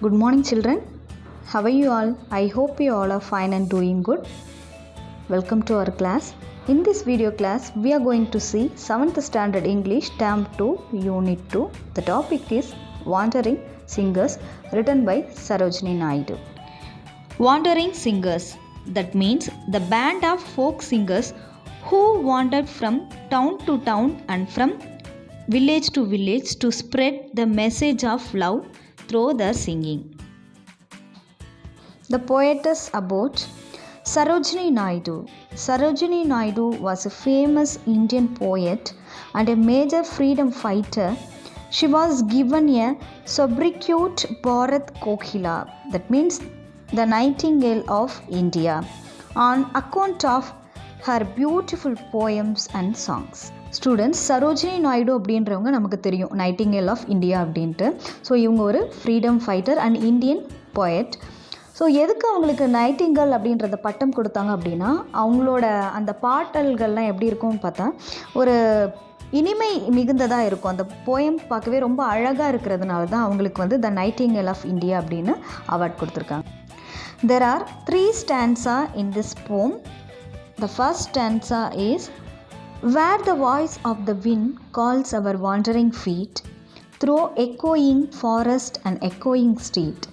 Good morning children. How are you all? I hope you all are fine and doing good. Welcome to our class. In this video class we are going to see 7th standard English term 2 unit 2. The topic is Wandering Singers written by Sarojini Naidu. Wandering Singers, that means the band of folk singers who wandered from town to town and from village to village to spread the message of love through their singing. The poetess about Sarojini Naidu. Sarojini Naidu was a famous Indian poet and a major freedom fighter. She was given a sobriquet Bharat Kokila, that means the Nightingale of India, on account of her beautiful poems and songs. Students, Sarojini Naidu அப்படின்றவங்க நமக்கு தெரியும், Nightingale of India அப்படின்ட்டு. So இவங்க ஒரு freedom fighter and Indian poet. So எதுக்கு அவங்களுக்கு Nightingale அப்படின்றத பட்டம் கொடுத்தாங்க அப்படின்னா, அவங்களோட அந்த பாடல்கள்லாம் எப்படி இருக்கும்னு பார்த்தா ஒரு இனிமை மிகுந்ததாக இருக்கும். அந்த போயம் பார்க்கவே ரொம்ப அழகாக இருக்கிறதுனால தான் அவங்களுக்கு த நைட்டிங்கேல் ஆஃப் இந்தியா அப்படின்னு அவார்ட் கொடுத்துருக்காங்க. There are 3 stanza in this poem. The first stanza is, where the voice of the wind calls our wandering feet through echoing forest and echoing street.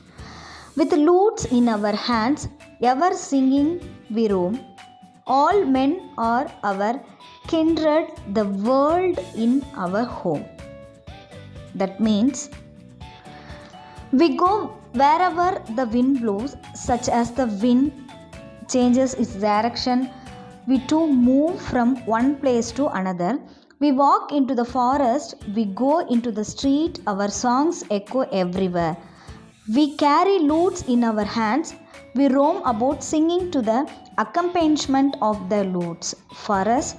With lutes in our hands, ever singing we roam. All men are our kindred, the world in our home. That means we go wherever the wind blows, such as the wind changes its direction. We too move from one place to another. We walk into the forest, we go into the street, our songs echo everywhere. We carry lutes in our hands, we roam about singing to the accompaniment of the lutes. For us,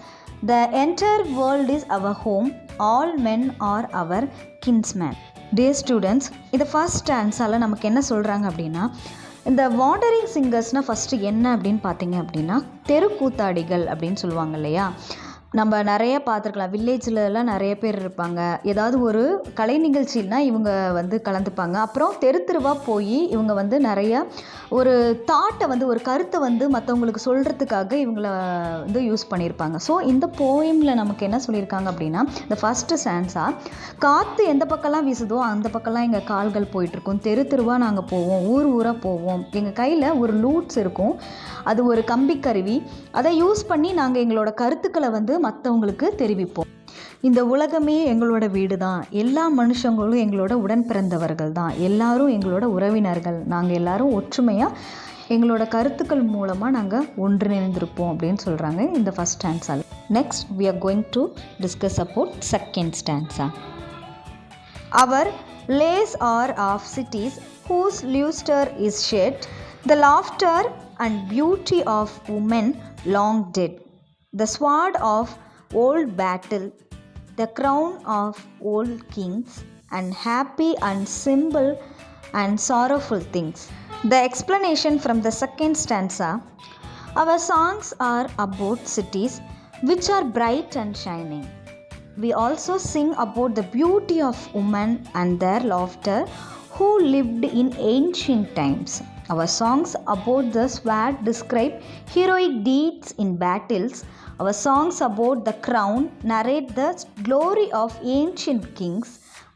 the entire world is our home, all men are our kinsmen. Dear students, இந்த first ஸ்டான்ஸால் நமக்கு என்ன சொல்கிறாங்க அப்படின்னா, இந்த wandering சிங்கர்ஸ்னால் first என்ன அப்படின்னு பார்த்தீங்க அப்படின்னா, தெருக்கூத்தாடிகள் அப்படின்னு சொல்லுவாங்க இல்லையா. நம்ம நிறைய பார்த்துருக்கலாம், வில்லேஜ்லலாம் நிறைய பேர் இருப்பாங்க. ஏதாவது ஒரு கலை நிகழ்ச்சின்னா இவங்க கலந்துப்பாங்க. அப்புறம் தெரு தெருவாக போய் இவங்க நிறையா ஒரு தாட்டை ஒரு கருத்தை மற்றவங்களுக்கு சொல்கிறதுக்காக இவங்கள யூஸ் பண்ணியிருப்பாங்க. ஸோ இந்த போயமில் நமக்கு என்ன சொல்லியிருக்காங்க அப்படின்னா, இந்த ஃபஸ்ட்டு ஸ்டான்ஸா, காற்று எந்த பக்கம்லாம் வீசுதோ அந்த பக்கம்லாம் எங்கள் கால்கள் போயிட்டுருக்கும், தெரு தெருவாக நாங்கள் போவோம், ஊர் ஊராக போவோம், எங்கள் கையில் ஒரு லூட்ஸ் இருக்கும், அது ஒரு கம்பிக்கருவி, அதை யூஸ் பண்ணி நாங்கள் எங்களோட கருத்துக்களை மற்றவங்களுக்கு தெரிவிப்போம். இந்த உலகமே எங்களோட வீடு தான், எல்லா மனுஷங்களும் எங்களோட உடன் பிறந்தவர்கள் தான், எல்லாரும் எங்களோட உறவினர்கள், நாங்கள் எல்லாரும் ஒற்றுமையாக எங்களோட கருத்துக்கள் மூலமாக நாங்கள் ஒன்றிணைந்திருப்போம் அப்படின்னு சொல்கிறாங்க இந்த ஃபஸ்ட் ஸ்டான்ஸால். Next we are going to discuss about second stanza. Our lays are of cities whose lustre is shed, the laughter and beauty of women long dead, the sword of old battle, the crown of old kings, and happy and simple and sorrowful things. The explanation from the second stanza, our songs are about cities which are bright and shining. We also sing about the beauty of women and their laughter who lived in ancient times. Our songs about the sword describe heroic deeds in battles. Our songs about the crown narrate the glory of ancient kings.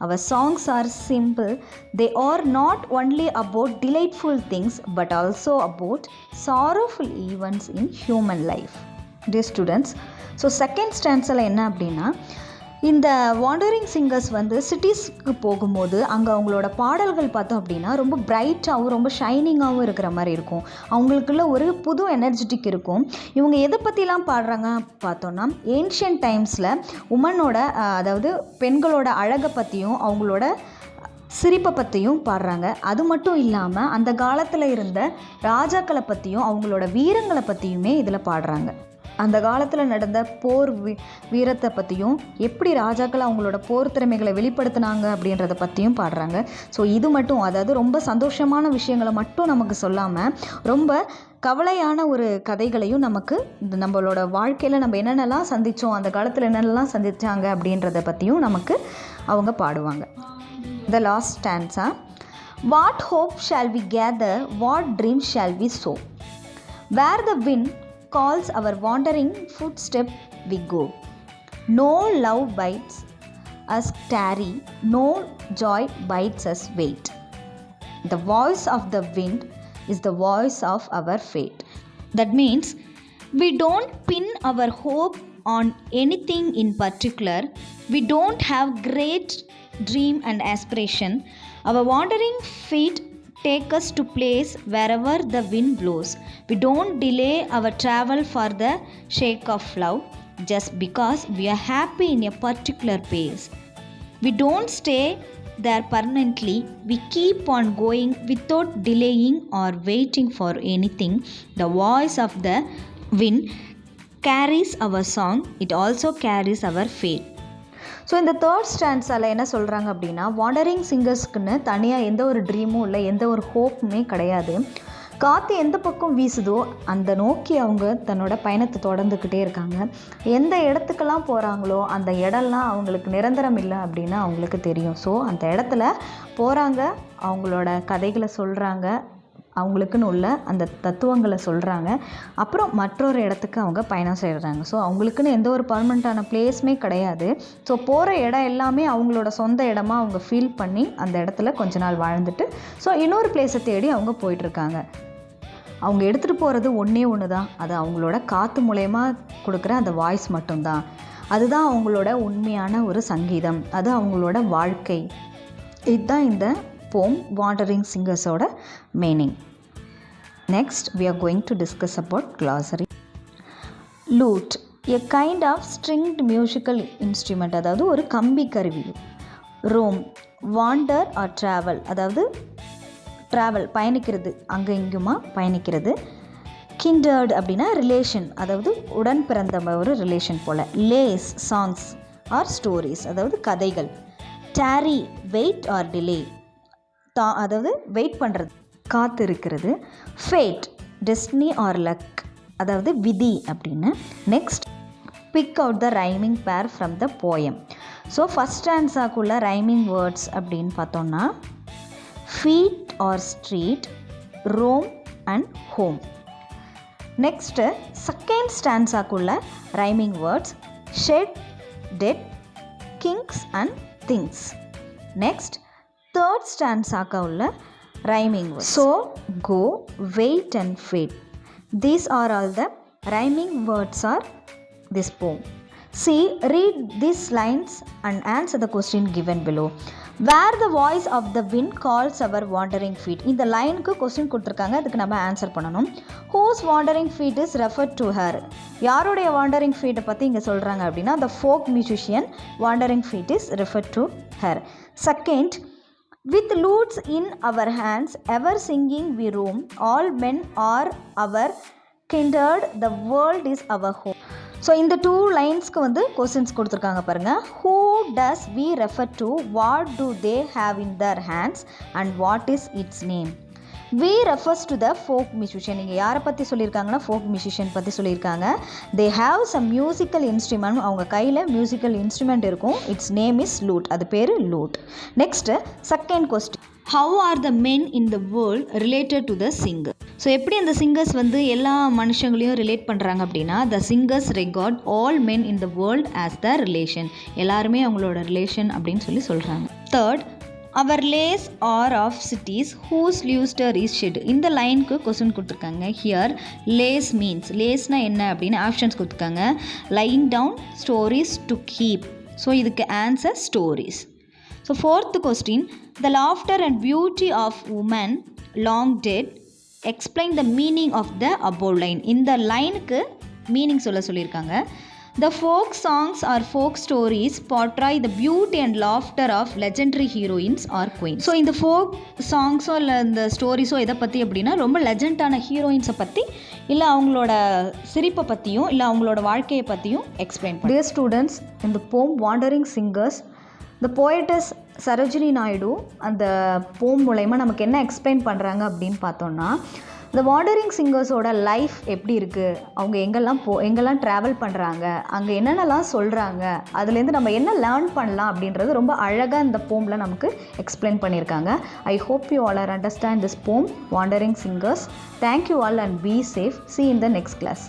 Our songs are simple. They are not only about delightful things but also about sorrowful events in human life. Dear students, so second stanza என்ன அப்படின்னா, இந்த wandering singers சிட்டிஸ்க்கு போகும்போது அங்கே அவங்களோட பாடல்கள் பார்த்தோம் அப்படின்னா ரொம்ப பிரைட்டாகவும் ரொம்ப ஷைனிங்காகவும் இருக்கிற மாதிரி இருக்கும். அவங்களுக்குள்ள ஒரு புது எனர்ஜெட்டிக் இருக்கும். இவங்க எதை பற்றிலாம் பாடுறாங்க பார்த்தோன்னா, ஏன்ஷியன்ட் டைம்ஸில் உமனோட அதாவது பெண்களோட அழகை பற்றியும் அவங்களோட சிரிப்பை பற்றியும் பாடுறாங்க. அது மட்டும் இல்லாமல் அந்த காலத்தில் இருந்த ராஜாக்களை பற்றியும் அவங்களோட வீரங்களை பற்றியுமே இதில் பாடுறாங்க. அந்த காலத்தில் நடந்த போர் வீரத்தை பற்றியும், எப்படி ராஜாக்கள் அவங்களோட போர் திறமைகளை வெளிப்படுத்தினாங்க அப்படின்றத பற்றியும் பாடுறாங்க. ஸோ இது மட்டும், அதாவது ரொம்ப சந்தோஷமான விஷயங்களை மட்டும் நமக்கு சொல்லாமல் ரொம்ப கவலையான ஒரு கதைகளையும் நமக்கு நம்மளோட வாழ்க்கையில் நம்ம என்னென்னலாம் சந்தித்தோம், அந்த காலத்தில் என்னென்னலாம் சந்தித்தாங்க அப்படின்றத பற்றியும் நமக்கு அவங்க பாடுவாங்க. The last stanza, What hope shall we gather? What dreams shall we sow? Where the wind calls our wandering footstep we go. No love bites us tarry, no joy bites us wait. The voice of the wind is the voice of our fate. That means we don't pin our hope on anything in particular. We don't have great dream and aspiration. Our wandering feet take us to place wherever the wind blows. We don't delay our travel for the shake of love just because we are happy in a particular pace. We don't stay there permanently. We keep on going without delaying or waiting for anything. The voice of the wind carries our song. It also carries our fate. So இந்த third ஸ்டாண்ட்ஸால் என்ன சொல்கிறாங்க அப்படின்னா, wandering சிங்கர்ஸ்க்குன்னு தனியாக எந்த ஒரு ட்ரீமும் இல்லை, எந்த ஒரு ஹோப்புமே கிடையாது. காற்று எந்த பக்கம் வீசுதோ அந்த நோக்கி அவங்க தன்னோட பயணத்தை தொடர்ந்துக்கிட்டே இருக்காங்க. எந்த இடத்துக்கெல்லாம் போகிறாங்களோ அந்த இடம்லாம் அவங்களுக்கு நிரந்தரம் இல்லை அப்படின்னு அவங்களுக்கு தெரியும். ஸோ அந்த இடத்துல போகிறாங்க, அவங்களோட கதைகளை சொல்கிறாங்க, அவங்களுக்குன்னு உள்ள அந்த தத்துவங்களை சொல்கிறாங்க. அப்புறம் மற்றொரு இடத்துக்கு அவங்க பயணம் செய்கிறாங்க. ஸோ அவங்களுக்குன்னு எந்த ஒரு பர்மனெண்ட்டான பிளேஸுமே கிடையாது. ஸோ போகிற இடம் எல்லாமே அவங்களோட சொந்த இடமா அவங்க ஃபீல் பண்ணி அந்த இடத்துல கொஞ்ச நாள் வாழ்ந்துட்டு ஸோ இன்னொரு பிளேஸை தேடி அவங்க போயிட்டுருக்காங்க. அவங்க எடுத்துகிட்டு போகிறது ஒன்று தான், அது அவங்களோட காற்று மூலயமா கொடுக்குற அந்த வாய்ஸ் மட்டும்தான். அதுதான் அவங்களோட உண்மையான ஒரு சங்கீதம், அது அவங்களோட வாழ்க்கை. இதுதான் இந்த poem Wandering Singers-ஓட meaning. Next we are going to discuss about glossary. Lute, a kind of stringed musical instrument, அதாவது ஒரு கம்பி கருவி. Roam, wander or travel, அதாவது ட்ராவல் பயணிக்கிறது, அங்கே இங்குமா பயணிக்கிறது. Kindred அப்படின்னா ரிலேஷன், அதாவது உடன் பிறந்த ஒரு ரிலேஷன் போல். Lays, சாங்ஸ் ஆர் ஸ்டோரிஸ், அதாவது கதைகள். Tarry, வெயிட் ஆர் டிலே, அதாவது வெயிட் பண்ணுறது, காத்து இருக்கிறது. ஃபேட், டெஸ்டினி ஆர் லக், அதாவது விதி அப்படின்னு. Next, pick out the rhyming pair from the poem. So first ஸ்டாண்ட்ஸாக்குள்ள ரைமிங் வேர்ட்ஸ் அப்படின்னு பார்த்தோன்னா feet or street, Rome and home. Next second ஸ்டாண்ட்ஸாக்குள்ள rhyming words shed, dead, kings and things. Next third ஸ்டாண்ட்ஸாக்க உள்ள rhyming words so, go, wait and fate. These are all the rhyming words are this poem. See, read these lines and answer the question given below. Where the voice of the wind calls our wandering feet. இந்த லைனுக்கு question கொடுத்துருக்காங்க, அதுக்கு நம்ம answer பண்ணணும். Whose wandering feet is referred to her. யாருடைய wandering feet பற்றி இங்கே சொல்கிறாங்க அப்படின்னா the folk musician wandering feet is referred to her. Second, with lutes in our hands, ever singing we roam, all men are our kindred, the world is our home. So இந்த two லைன்ஸ்க்கு வந்து questions கொடுத்துருக்காங்க பாருங்கள். Who does we refer to, what do they have in their hands and what is its name. We refers to the folk musician. இங்கே யாரை பற்றி சொல்லியிருக்காங்கன்னா folk musician பற்றி சொல்லியிருக்காங்க. They have some musical instrument, அவங்க கையில் மியூசிக்கல் இன்ஸ்ட்ருமெண்ட் இருக்கும். It's name is lute, அது பேர் lute. Next second question, how are the men in the world related to the singer. So எப்படி அந்த சிங்கர்ஸ் வந்து எல்லா மனுஷங்களையும் ரிலேட் பண்ணுறாங்க அப்படின்னா the singers record all men in the world as the relation, எல்லாருமே அவங்களோட ரிலேஷன் அப்படின்னு சொல்லி சொல்கிறாங்க. Third, our lays are of cities whose lustre is shed. இந்த லைனுக்கு கொஸ்டின் கொடுத்துருக்காங்க. ஹியர் லேஸ் மீன்ஸ், லேஸ்னால் என்ன அப்படின்னு ஆப்ஷன்ஸ் கொடுத்துருக்காங்க. Lying down, stories, to keep. So இதுக்கு answer stories. So fourth question, the laughter and beauty of woman long dead, explain the meaning of the above line. இந்த லைனுக்கு meaning சொல்லியிருக்காங்க. The folk songs or folk stories portray the beauty and laughter of legendary heroines or queens. So இந்த folk சாங்ஸோ இல்லை இந்த ஸ்டோரிஸோ எதை பற்றி அப்படின்னா ரொம்ப லெஜெண்டான ஹீரோயின்ஸை பற்றி, இல்லை அவங்களோட சிரிப்பை பற்றியும், இல்லை அவங்களோட வாழ்க்கையை பற்றியும் எக்ஸ்பிளைன் பண்ணி. Dear students, in the poem Wandering Singers, the poetess Sarojini Naidu அந்த போம் மூலயமா நமக்கு என்ன எக்ஸ்பிளைன் பண்ணுறாங்க அப்படின்னு பார்த்தோன்னா, இந்த வாண்டரிங் சிங்கர்ஸோட லைஃப் எப்படி இருக்குது, அவங்க எங்கெல்லாம் ட்ராவல் பண்ணுறாங்க, அங்கே என்னென்னலாம் சொல்கிறாங்க, அதுலேருந்து நம்ம என்ன லேர்ன் பண்ணலாம் அப்படின்றது ரொம்ப அழகாக இந்த போமில் நமக்கு எக்ஸ்பிளைன் பண்ணியிருக்காங்க. I hope you all are understand this poem wandering singers. Thank you all and be safe. See you in the next class.